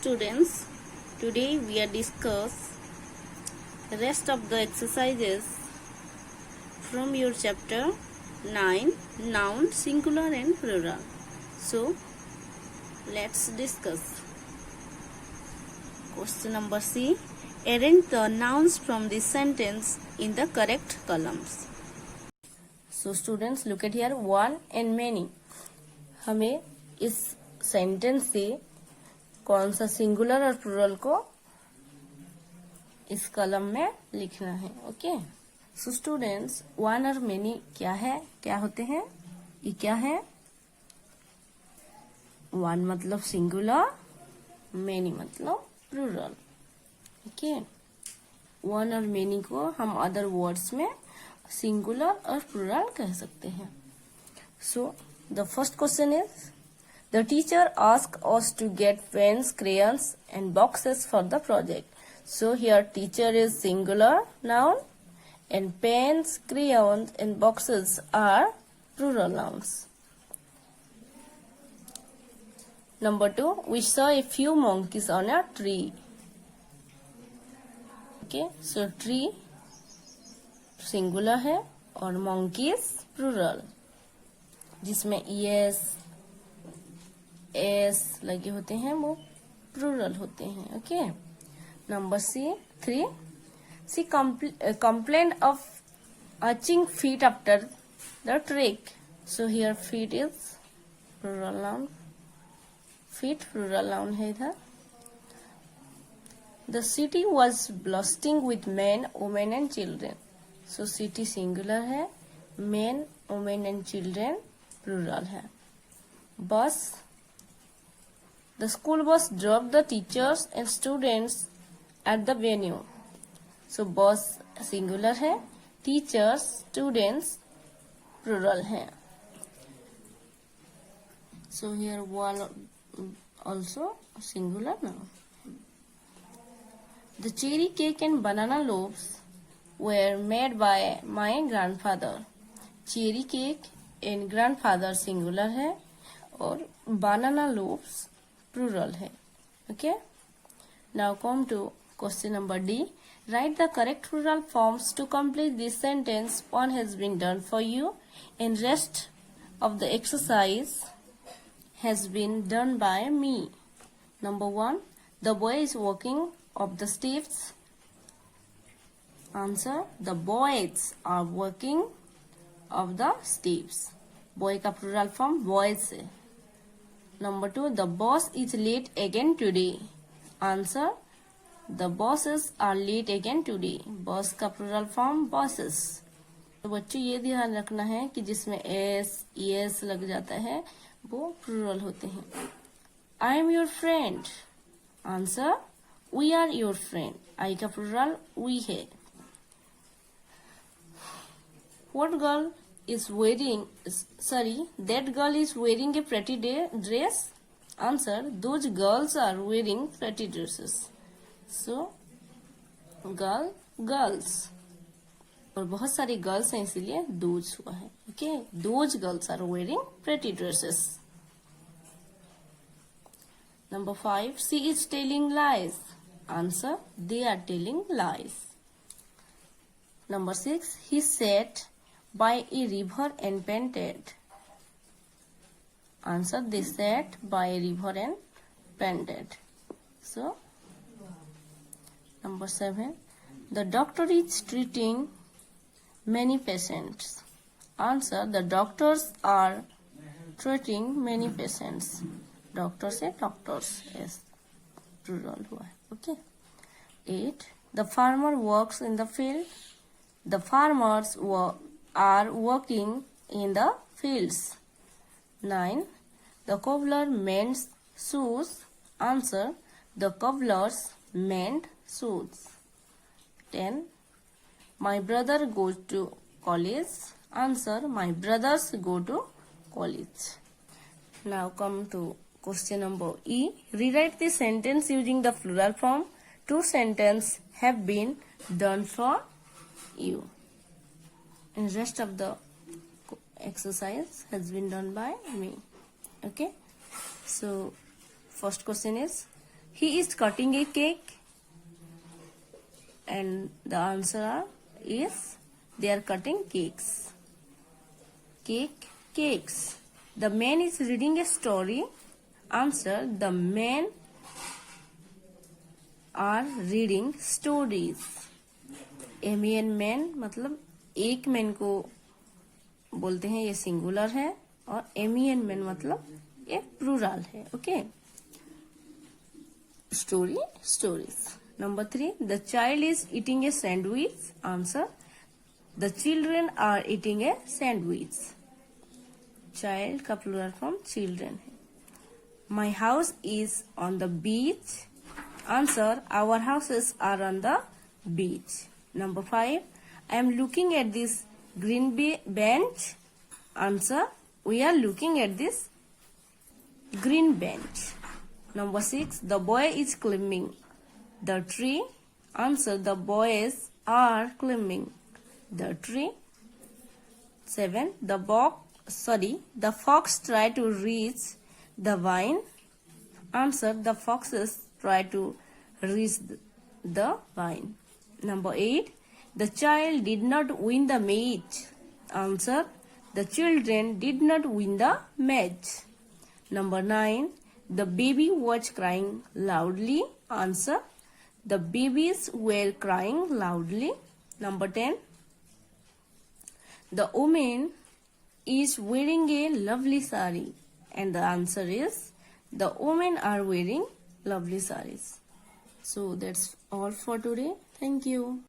students, today we are discuss rest of the exercises from your chapter 9 noun singular and plural. So let's discuss. Question number C. Arrange the nouns from this sentence in the correct columns. So students, look at here, one and many. हमें इस sentence से कौन सा singular और plural को इस कलम में लिखना है. ओके. सो स्टूडेंट्स, वन और मेनी क्या है, क्या होते हैं? ये क्या है? वन मतलब सिंगुलर, मेनी मतलब प्लूरल. ओके. वन और मेनी को हम अदर वर्ड्स में सिंगुलर और प्लूरल कह सकते हैं. So the first question is, the teacher asked us to get pens, crayons and boxes for the project. So here teacher is singular noun and pens, crayons and boxes are plural nouns. Number 2, we saw a few monkeys on a tree. Okay, so tree singular है और monkeys plural, जिसमें es S लगे होते हैं वो plural होते हैं. Okay. Number C 3, C complain of aching feet after the trek. So here feet is plural noun, feet plural noun है इधर. The city was bustling with man, women and children. So city singular है, man, women and children plural है. बस, the school bus dropped the teachers and students at the venue. So bus singular है, teachers, students plural है. So here one also singular now. The cherry cake and banana loaves were made by my grandfather. Cherry cake and grandfather singular है और banana loaves plural है. Okay. Now come to question number D. Write the correct plural forms to complete this sentence. One has been done for you and rest of the exercise has been done by me. Number 1, the boy is walking up the steps. Answer, the boys are walking up the steps. Boy का plural form boys है. Number 2, the boss is late again today. Answer, the bosses are late again today. Boss का plural form bosses. तो बच्चों ये ध्यान रखना है कि जिसमें एस एस लग जाता है वो प्लूरल होते हैं. I am your friend. Answer, we are your friend. I का प्लूरल we है. What girl is wearing, that girl is wearing a pretty dress. Answer, those girls are wearing pretty dresses. So girls, और बहुत सारी girls हैं इसीलिए those हुआ है. Okay, those girls are wearing pretty dresses. Number 5, she is telling lies. Answer, they are telling lies. Number 6, he sat by a river and painted. Answer, they sat by a river and painted. So number 7, the doctor is treating many patients. Answer, the doctors are treating many patients. Doctor से doctors, yes, plural हुआ है. Okay. 8, the farmer works in the field. The farmers are working in the fields. 9, the cobbler mends shoes. Answer, the cobblers mend shoes. 10, my brother goes to college. Answer, my brothers go to college. Now come to question number E. Rewrite the sentence using the plural form. 2 sentences have been done for you. And rest of the exercise has been done by me. Okay. So first question is, He is cutting a cake. And the answer is they are cutting cakes. Cakes. The man is reading a story. Answer, the men are reading stories. एमियन man मतलब एक man को बोलते हैं, ये singular है, और एमियन man मतलब ये प्लूरल है. Okay. Stories. Number 3, the child is eating a sandwich. Answer, the children are eating a sandwich. Child का प्लूरल फॉर्म चिल्ड्रन है. My house is on the beach. Answer, our houses are on the beach. Number 5, I am looking at this green bench. Answer, we are looking at this green bench. Number 6, the boy is climbing the tree. Answer, the boys are climbing the tree. 7, the fox tried to reach the vine. Answer, the foxes try to reach the vine. Number 8, the child did not win the match. Answer, the children did not win the match. Number 9, the baby was crying loudly. Answer, the babies were crying loudly. Number 10, the woman is wearing a lovely sari. And the answer is, the women are wearing lovely saris. So that's all for today. Thank you.